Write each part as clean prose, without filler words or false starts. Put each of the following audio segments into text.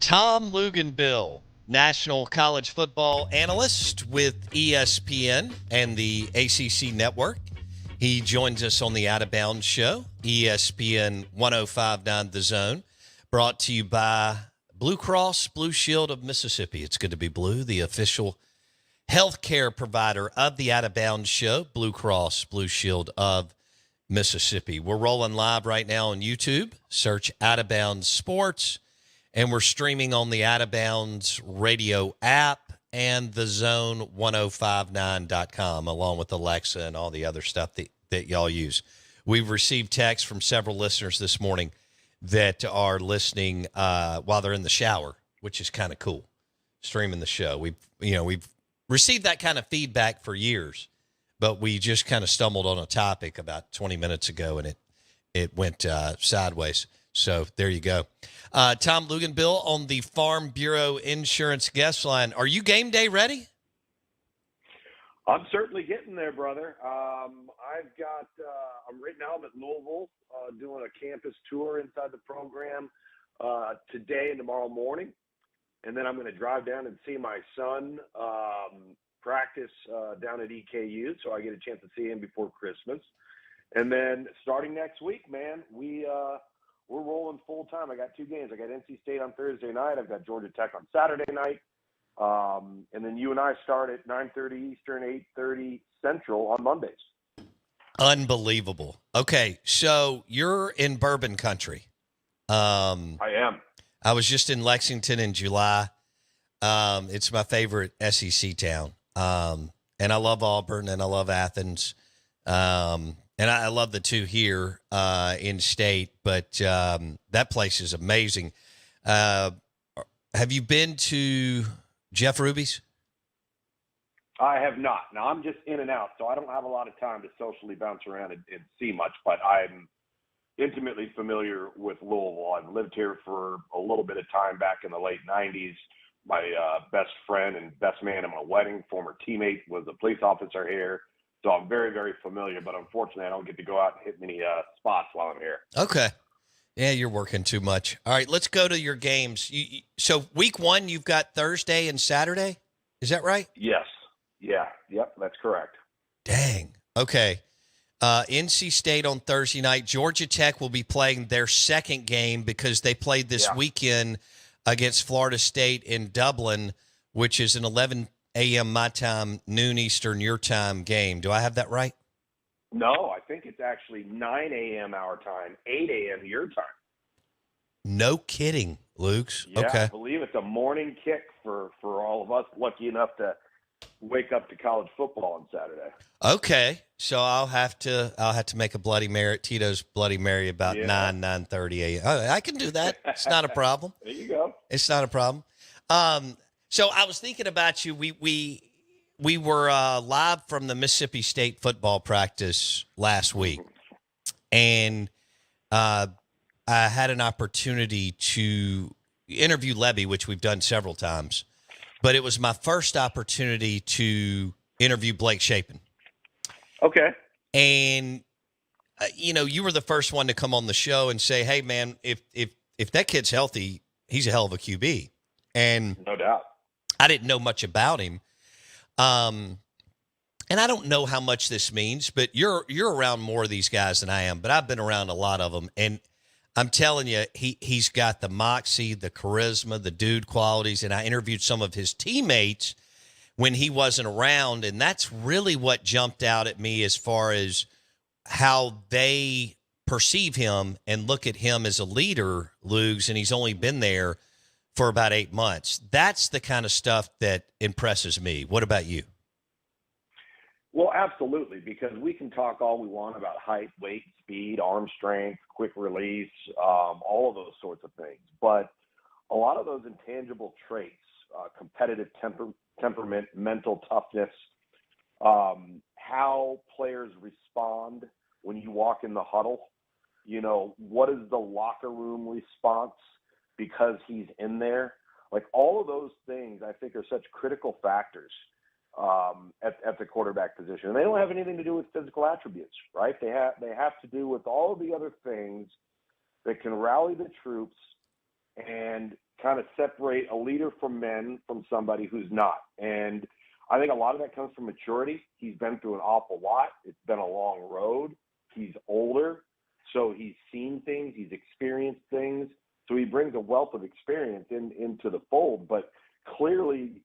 Tom Luginbill, national college football analyst with ESPN and the ACC network. He joins us on the Out of Bounds show, ESPN 1059 The Zone, brought to you by Blue Cross Blue Shield of Mississippi. It's good to be blue, the official healthcare provider of the Out of Bounds show, Blue Cross Blue Shield of Mississippi. We're rolling live right now on YouTube. Search Out of Bounds Sports. And we're streaming on the Out of Bounds radio app and the zone1059.com, along with Alexa and all the other stuff that y'all use. We've received texts from several listeners this morning that are listening while they're in the shower, which is kind of cool, streaming the show. We've received that kind of feedback for years, but we just kind of stumbled on a topic about 20 minutes ago, and it went sideways. So there you go. Tom Luginbill on the Farm Bureau Insurance guest line. Are you game day ready? I'm certainly getting there, brother. I'm right now I'm at Louisville doing a campus tour inside the program today and tomorrow morning. And then I'm going to drive down and see my son practice down at EKU, so I get a chance to see him before Christmas. And then starting next week, man, we're rolling full time. I got two games. I got NC State on Thursday night. I've got Georgia Tech on Saturday night. And then you and I start at 9:30 Eastern, 8:30 Central on Mondays. Unbelievable. Okay, so you're in Bourbon Country. I am. I was just in Lexington in July. It's my favorite SEC town. And I love Auburn and I love Athens. And I love the two here in state, but that place is amazing. Have you been to Jeff Ruby's? I have not. Now, I'm just in and out, so I don't have a lot of time to socially bounce around and see much, but I'm intimately familiar with Louisville. I've lived here for a little bit of time back in the late 90s. My best friend and best man at my wedding, former teammate, was a police officer here. So I'm very, very familiar, but unfortunately I don't get to go out and hit many spots while I'm here. Okay. Yeah, you're working too much. All right, let's go to your games. So week one, you've got Thursday and Saturday? Is that right? Yes. Yeah. Yep, that's correct. Dang. Okay. NC State on Thursday night. Georgia Tech will be playing their second game because they played this weekend against Florida State in Dublin, which is an 11 a.m. my time, noon Eastern your time game. Do I have that right? No, I think it's actually 9 a.m. our time, 8 a.m. your time. No kidding, Luke's. Yeah, okay. I believe it's a morning kick for all of us lucky enough to wake up to college football on Saturday. Okay, so I'll have to make a Bloody Mary, Tito's Bloody Mary about 9:30 a.m. Oh, I can do that. It's not a problem. There you go. It's not a problem. So I was thinking about you. We were live from the Mississippi State football practice last week, and I had an opportunity to interview Levy, which we've done several times, but it was my first opportunity to interview Blake Shapen. Okay. And you were the first one to come on the show and say, "Hey, man, if that kid's healthy, he's a hell of a QB." And no doubt. I didn't know much about him. And I don't know how much this means, but you're around more of these guys than I am, but I've been around a lot of them. And I'm telling you, he's got the moxie, the charisma, the dude qualities. And I interviewed some of his teammates when he wasn't around. And that's really what jumped out at me as far as how they perceive him and look at him as a leader, Lugs, and he's only been there for about 8 months. That's the kind of stuff that impresses me. What about you? Well, absolutely, because we can talk all we want about height, weight, speed, arm strength, quick release, all of those sorts of things. But a lot of those intangible traits, competitive temperament, mental toughness, how players respond when you walk in the huddle, what is the locker room response because he's in there? Like, all of those things I think are such critical factors at the quarterback position. And they don't have anything to do with physical attributes, right? They have to do with all of the other things that can rally the troops and kind of separate a leader from men from somebody who's not. And I think a lot of that comes from maturity. He's been through an awful lot. It's been a long road. He's older, so he's seen things. He's experienced things. So he brings a wealth of experience into the fold. But clearly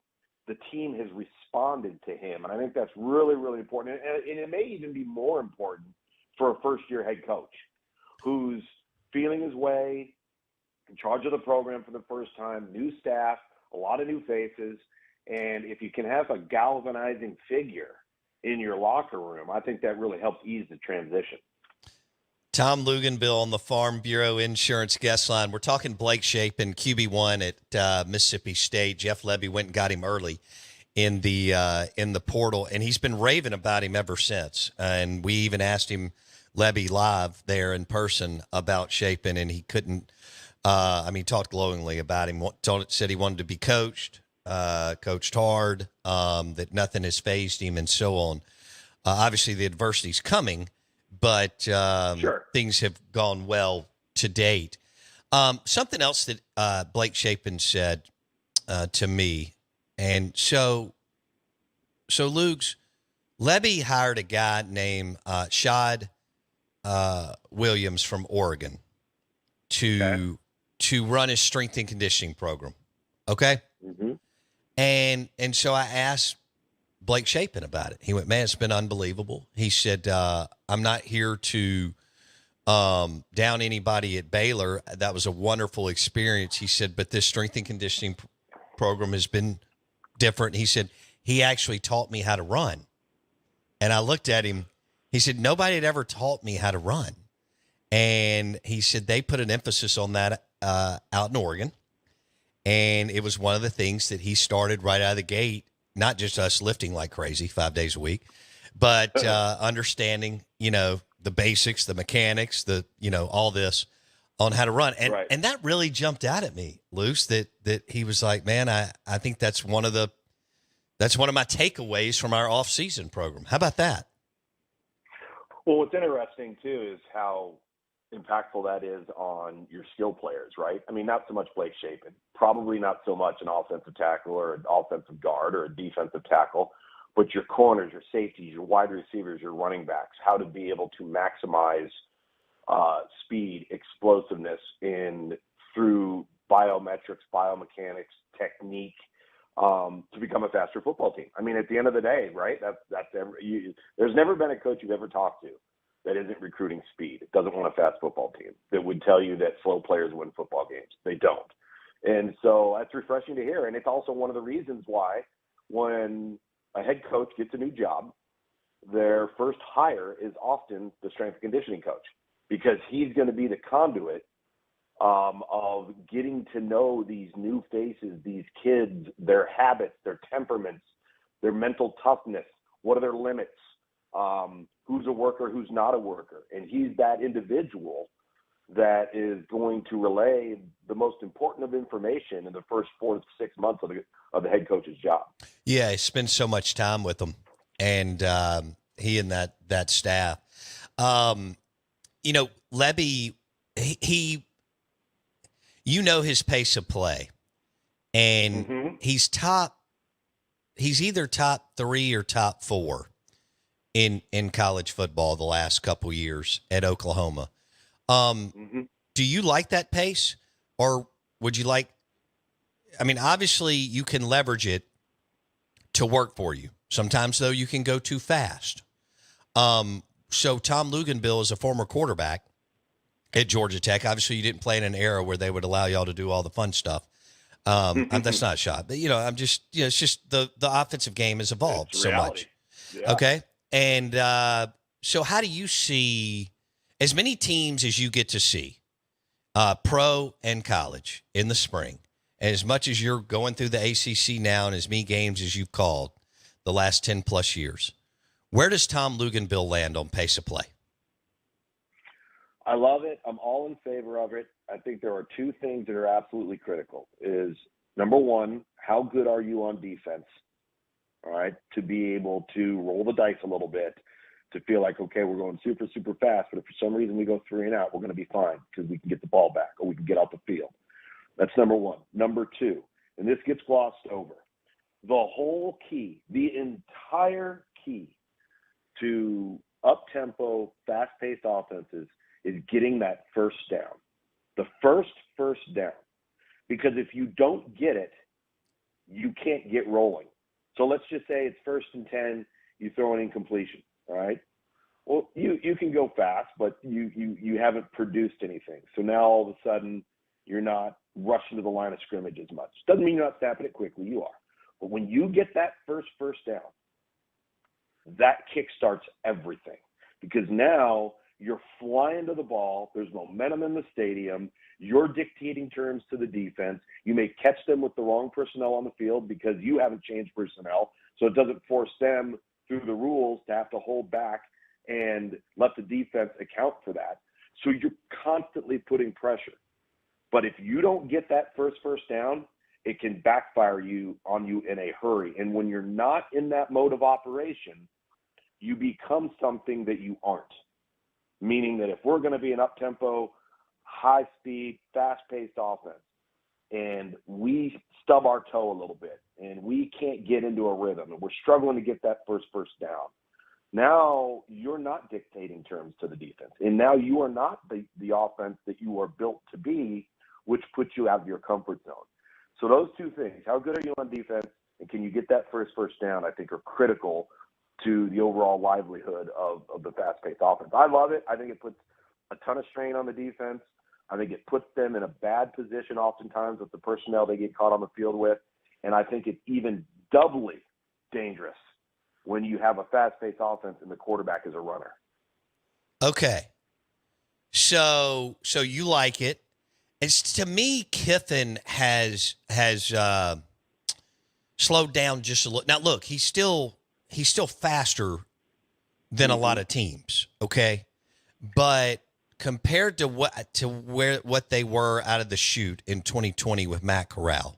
the team has responded to him. And I think that's really, really important. And it may even be more important for a first-year head coach who's feeling his way, in charge of the program for the first time, new staff, a lot of new faces. And if you can have a galvanizing figure in your locker room, I think that really helps ease the transition. Tom Luginbill on the Farm Bureau Insurance guest line. We're talking Blake Shapen, QB1 at Mississippi State. Jeff Lebby went and got him early in the portal, and he's been raving about him ever since. And we even asked him, Lebby, live there in person about Shapen, and he couldn't. He talked glowingly about him. Said he wanted to be coached hard, that nothing has fazed him, and so on. Obviously, the adversity's coming, but Sure. Things have gone well to date. Something else that Blake Shapen said to me, and so Luke's, Lebby hired a guy named Shad Williams from Oregon to run his strength and conditioning program. Okay. Mm-hmm. And so I asked Blake Shapen about it. He went, man, it's been unbelievable. He said, I'm not here to down anybody at Baylor. That was a wonderful experience. He said, but this strength and conditioning program has been different. He said, he actually taught me how to run. And I looked at him. He said, nobody had ever taught me how to run. And he said, they put an emphasis on that out in Oregon. And it was one of the things that he started right out of the gate, not just us lifting like crazy 5 days a week, but understanding, the basics, the mechanics, all this on how to run. And Right. and that really jumped out at me, Luce, that he was like, man, I think that's one of my takeaways from our off-season program. How about that? Well, what's interesting, too, is how impactful that is on your skill players, right? I mean, not so much Blake Shapen, probably not so much an offensive tackle or an offensive guard or a defensive tackle, but your corners, your safeties, your wide receivers, your running backs, how to be able to maximize speed, explosiveness through biometrics, biomechanics, technique, to become a faster football team. I mean, at the end of the day, right? There's never been a coach you've ever talked to that isn't recruiting speed. It doesn't want a fast football team that would tell you that slow players win football games. They don't. And so that's refreshing to hear. And it's also one of the reasons why when a head coach gets a new job, their first hire is often the strength and conditioning coach, because he's going to be the conduit of getting to know these new faces, these kids, their habits, their temperaments, their mental toughness. What are their limits? Who's a worker, who's not a worker. And he's that individual that is going to relay the most important of information in the first 4 to 6 months of the head coach's job. Yeah, he spends so much time with them, and he and that staff. Lebby, he his pace of play, and he's either top 3 or top 4 in college football the last couple years at Oklahoma. Do you like that pace, or would you like, obviously you can leverage it to work for you. Sometimes though, you can go too fast. So Tom Luginbill is a former quarterback at Georgia Tech. Obviously you didn't play in an era where they would allow y'all to do all the fun stuff. That's not a shot, but it's just the offensive game has evolved so much. Yeah. Okay. And so how do you see, as many teams as you get to see, pro and college in the spring, and as much as you're going through the ACC now and as many games as you've called the last 10 plus years, where does Tom Luginbill land on pace of play? I love it. I'm all in favor of it. I think there are 2 things that are absolutely critical. Is number 1, how good are you on defense? All right, to be able to roll the dice a little bit, to feel like, okay, we're going super, super fast, but if for some reason we go 3 and out, we're going to be fine because we can get the ball back or we can get out the field. That's number one. Number two, and this gets glossed over, the whole key, the entire key to up-tempo, fast-paced offenses is getting that first down. The first down. Because if you don't get it, you can't get rolling. So let's just say it's 1st and 10, you throw an incompletion, all right? Well, you can go fast, but you haven't produced anything. So now all of a sudden you're not rushing to the line of scrimmage as much. Doesn't mean you're not snapping it quickly, you are. But when you get that first down, that kickstarts everything. Because now you're flying to the ball, there's momentum in the stadium, you're dictating terms to the defense. You may catch them with the wrong personnel on the field because you haven't changed personnel, so it doesn't force them through the rules to have to hold back and let the defense account for that. So you're constantly putting pressure. But if you don't get that first down, it can backfire on you in a hurry. And when you're not in that mode of operation, you become something that you aren't. Meaning that if we're going to be an up-tempo, high-speed, fast-paced offense, and we stub our toe a little bit, and we can't get into a rhythm, and we're struggling to get that first down, now you're not dictating terms to the defense. And now you are not the offense that you are built to be, which puts you out of your comfort zone. So those two things, how good are you on defense, and can you get that first down, I think are critical to the overall livelihood of the fast-paced offense. I love it. I think it puts a ton of strain on the defense. I think it puts them in a bad position oftentimes with the personnel they get caught on the field with. And I think it's even doubly dangerous when you have a fast-paced offense and the quarterback is a runner. Okay. So you like it. It's, to me, Kiffin has slowed down just a little. Now, look, he's still faster than a lot of teams, okay? But compared to what they were out of the chute in 2020 with Matt Corral,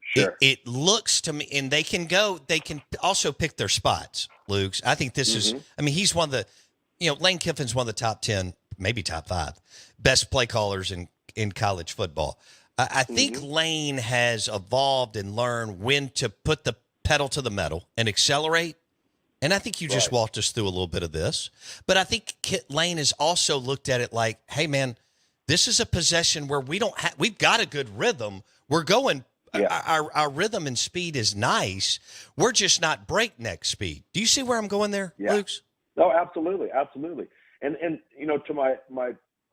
sure. it looks to me, and they can also pick their spots, Luke. I think this is, I mean, he's one of the, Lane Kiffin's one of the top 10, maybe top 5 best play callers in college football. I think Lane has evolved and learned when to put the pedal to the metal and accelerate. And I think you just walked us through a little bit of this. But I think Lane has also looked at it like, hey, man, this is a possession where we've got a good rhythm. We're going our rhythm and speed is nice. We're just not breakneck speed. Do you see where I'm going there, Luke? No, absolutely. And to my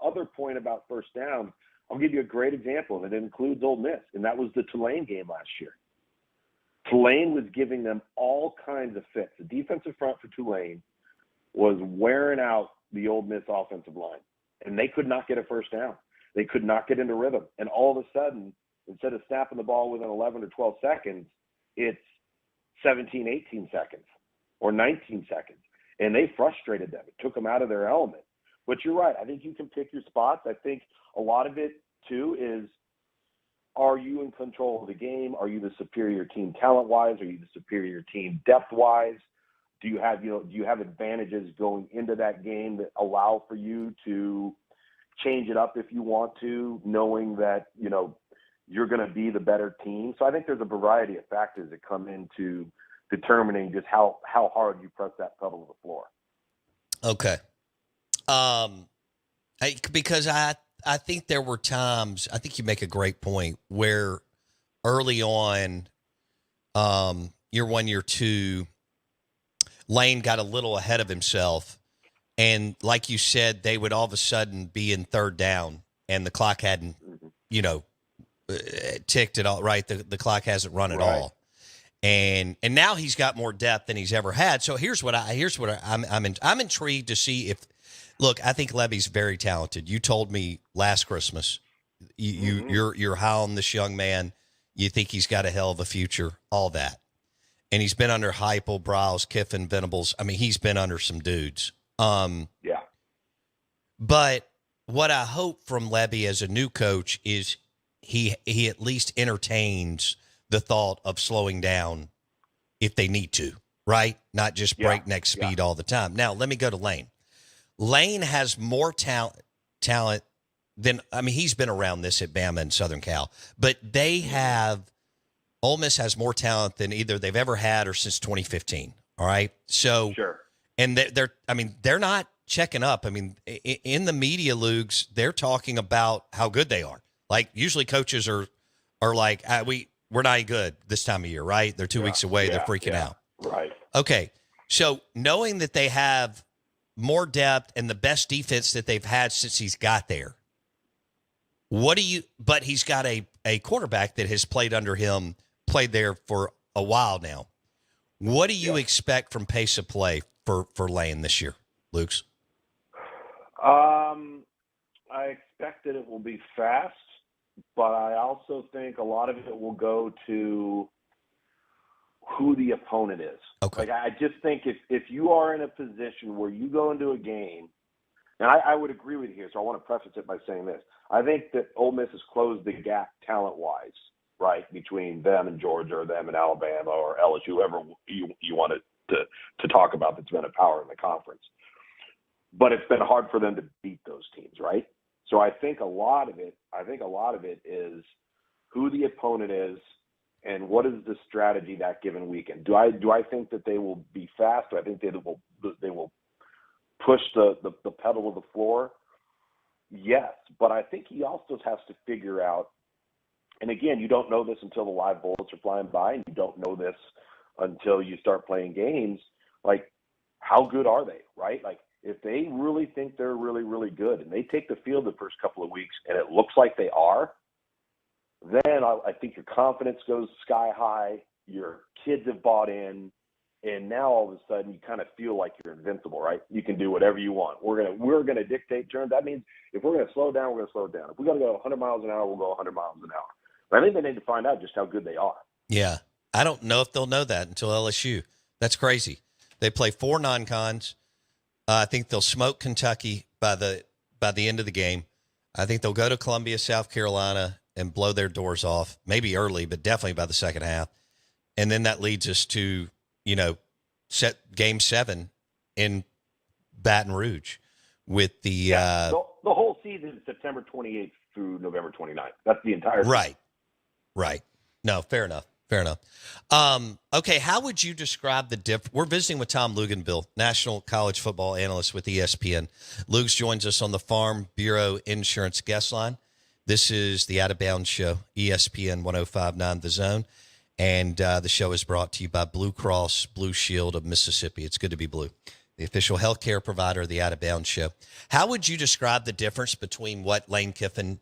other point about first down, I'll give you a great example, and it includes Ole Miss, and that was the Tulane game last year. Tulane was giving them all kinds of fits. The defensive front for Tulane was wearing out the Ole Miss offensive line, and they could not get a first down. They could not get into rhythm. And all of a sudden, instead of snapping the ball within 11 or 12 seconds, it's 17, 18 seconds or 19 seconds. And they frustrated them. It took them out of their element. But you're right. I think you can pick your spots. I think a lot of it, too, is, are you in control of the game? Are you the superior team talent-wise? Are you the superior team depth-wise? Do you have advantages going into that game that allow for you to change it up if you want to, knowing that, you're going to be the better team? So I think there's a variety of factors that come into determining just how hard you press that pedal to the floor. Okay. Because I think there were times, I think you make a great point, where early on, year 1, year 2, Lane got a little ahead of himself. And like you said, they would all of a sudden be in third down and the clock hadn't, ticked at all, right? The clock hasn't run at all. And now he's got more depth than he's ever had. So I'm intrigued to see if, look, I think Levy's very talented. You told me last Christmas, you're high on this young man. You think he's got a hell of a future, all that. And he's been under Heupel, Browse, Kiffin, Venables. I mean, he's been under some dudes. But what I hope from Levy as a new coach is he at least entertains the thought of slowing down if they need to, right? Not just breakneck speed all the time. Now, let me go to Lane. Lane has more talent than I mean, he's been around this at Bama and Southern Cal, but Ole Miss has more talent than either they've ever had or since 2015. All right, so Sure. and they're not checking up. I mean, in the media luges, they're talking about how good they are. Like usually coaches are like, we're not good this time of year, right? They're 2 weeks away. They're freaking out. Right. Okay. So knowing that they have more depth and the best defense that they've had since he's got there, but he's got a quarterback that has played under him, played there for a while now. What do you expect from pace of play for Lane this year, Luke's? I expect that it will be fast, but I also think a lot of it will go to who the opponent is. Okay. Like, I just think if you are in a position where you go into a game, and I would agree with you here, so I want to preface it by saying this. I think that Ole Miss has closed the gap talent-wise, right, between them and Georgia or them and Alabama or LSU, whoever you wanted to talk about that's been a power in the conference. But it's been hard for them to beat those teams, right? So I think a lot of it is who the opponent is and what is the strategy that given weekend. Do I think that they will be fast? Do I think they will push the pedal to the floor? Yes, but I think he also has to figure out, and again, you don't know this until the live bullets are flying by, and you don't know this until you start playing games, like how good are they, right? Like if they really think they're really, really good and they take the field the first couple of weeks and it looks like they are, then I think your confidence goes sky high, your kids have bought in, and now all of a sudden you kind of feel like you're invincible, right? You can do whatever you want. We're gonna dictate terms. That means if we're gonna slow down, we're gonna slow down. If we're gonna go 100 miles an hour, we'll go 100 miles an hour. But I think they need to find out just how good they are. Yeah. I don't know if they'll know that until LSU. That's crazy. They play 4 non-cons. I think they'll smoke Kentucky by the end of the game. I think they'll go to Columbia, South Carolina, and blow their doors off, maybe early, but definitely by the second half. And then that leads us to, set game 7 in Baton Rouge with the whole season is September 28th through November 29th. That's the entire season. Right. No, fair enough. Okay, how would you describe the difference? We're visiting with Tom Luginbill, national college football analyst with ESPN. Luke's joins us on the Farm Bureau Insurance guest line. This is the Out of Bounds Show, ESPN 105.9 The Zone. And the show is brought to you by Blue Cross Blue Shield of Mississippi. It's good to be blue. The official healthcare provider of the Out of Bounds Show. How would you describe the difference between what Lane Kiffin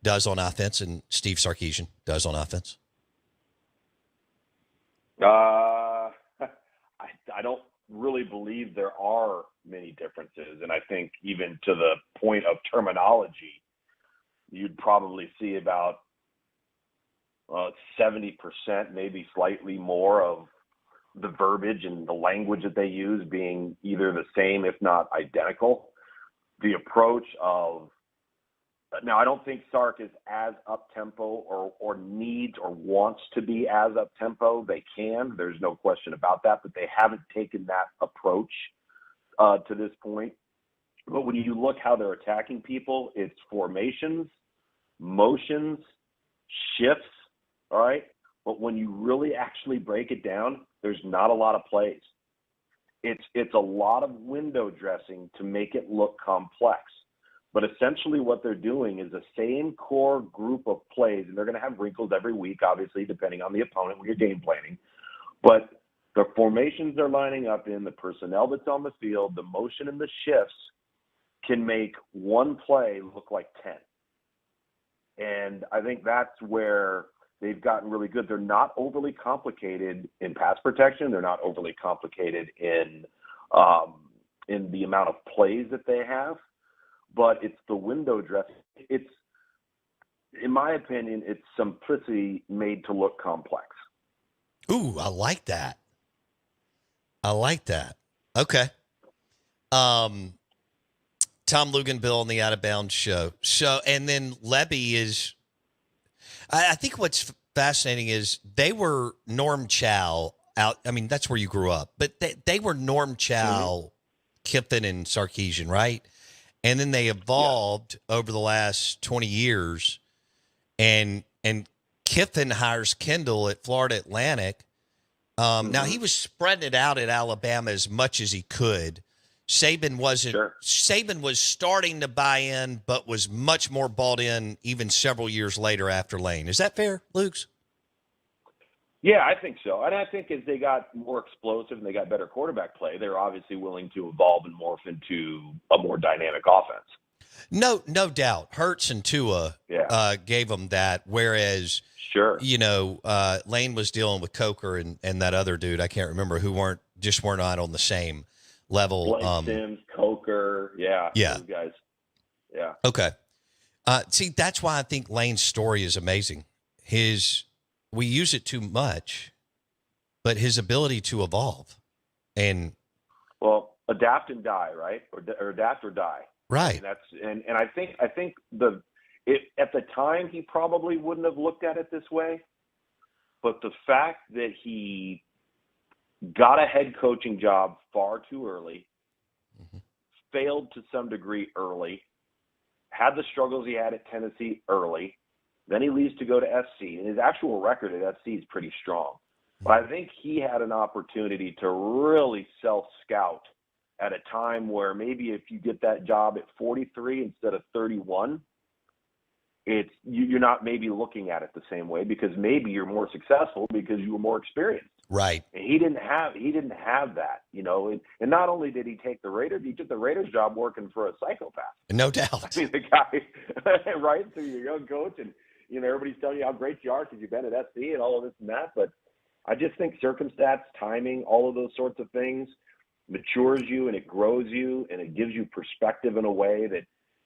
does on offense and Steve Sarkisian does on offense? I don't really believe there are many differences. And I think even to the point of terminology, you'd probably see about 70%, maybe slightly more of the verbiage and the language that they use being either the same, if not identical. The approach of now, I don't think Sark is as up-tempo or needs or wants to be as up-tempo. They can. There's no question about that, but they haven't taken that approach to this point. But when you look how they're attacking people, it's formations, motions, shifts, all right? But when you really actually break it down, there's not a lot of plays. It's a lot of window dressing to make it look complex. But essentially what they're doing is the same core group of plays, and they're going to have wrinkles every week, obviously, depending on the opponent when you're game planning. But the formations they're lining up in, the personnel that's on the field, the motion and the shifts can make one play look like 10. And I think that's where they've gotten really good. They're not overly complicated in pass protection. They're not overly complicated in the amount of plays that they have. But it's the window dressing. It's, in my opinion, it's simplicity made to look complex. Ooh, I like that. Okay. Tom Luginbill on the Out of Bounds Show. So, and then Lebby is, I think what's fascinating is they were Norm Chow out. I mean, that's where you grew up, but they were Norm Chow, Kiffin and Sarkisian, right? and then they evolved over the last 20 years. And Kiffin hires Kendall at Florida Atlantic. Now, he was spreading it out at Alabama as much as he could. Saban wasn't. Sure. Saban was starting to buy in, but was much more bought in even several years later after Lane. Is that fair, Luke's? Yeah, I think so. And I think as they got more explosive and they got better quarterback play, they're obviously willing to evolve and morph into a more dynamic offense. No doubt. Hurts and Tua gave them that, whereas Sure. Lane was dealing with Coker and that other dude, I can't remember, who weren't not on the same level. Blake Sims, Coker, those guys. Yeah. Okay. See, that's why I think Lane's story is amazing. We use it too much, but his ability to evolve and adapt and die, right? Or adapt or die. Right. And I think at the time he probably wouldn't have looked at it this way, but the fact that he got a head coaching job far too early, failed to some degree early, had the struggles he had at Tennessee early, then he leaves to go to SC, and his actual record at SC is pretty strong. But I think he had an opportunity to really self-scout at a time where maybe if you get that job at 43 instead of 31, you're not maybe looking at it the same way because maybe you're more successful because you were more experienced. Right. And he didn't have that, and not only did he take the Raiders, he took the Raiders job working for a psychopath. No doubt. I mean, the guy, right? So you're a young coach and, everybody's telling you how great you are because you've been at SC and all of this and that. But I just think circumstance, timing, all of those sorts of things matures you and it grows you and it gives you perspective in a way that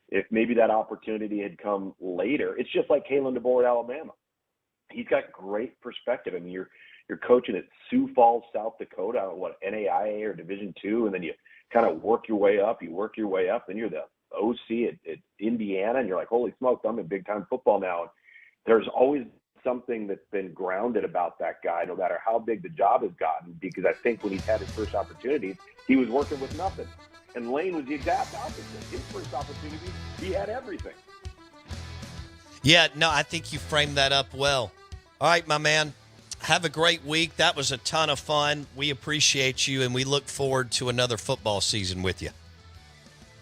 if maybe that opportunity had come later, it's just like Kalen DeBoer at Alabama. He's got great perspective. I mean, you're coaching at Sioux Falls, South Dakota, NAIA or Division II, and then you kind of work your way up. Then you're the OC at Indiana, and you're like, holy smokes, I'm in big-time football now. And there's always something that's been grounded about that guy, no matter how big the job has gotten, because I think when he's had his first opportunity, he was working with nothing. And Lane was the exact opposite. His first opportunity, he had everything. Yeah, no, I think you framed that up well. All right, my man, have a great week. That was a ton of fun. We appreciate you, and we look forward to another football season with you.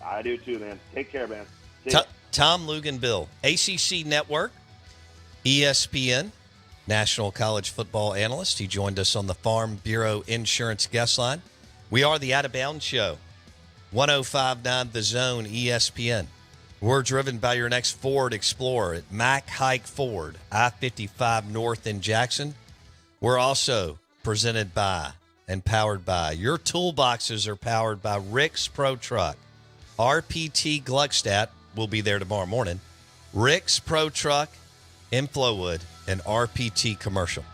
I do too, man. Take care, man. Tom Luginbill, ACC Network, ESPN, National College Football Analyst. He joined us on the Farm Bureau Insurance Guest Line. We are the Out of Bounds Show, 105.9 The Zone, ESPN. We're driven by your next Ford Explorer at Mack Hike Ford, I-55 North in Jackson. We're also presented by and powered by. Your toolboxes are powered by Rick's Pro Truck. RPT Gluckstadt will be there tomorrow morning. Rick's Pro Truck in Flowood, and RPT Commercial.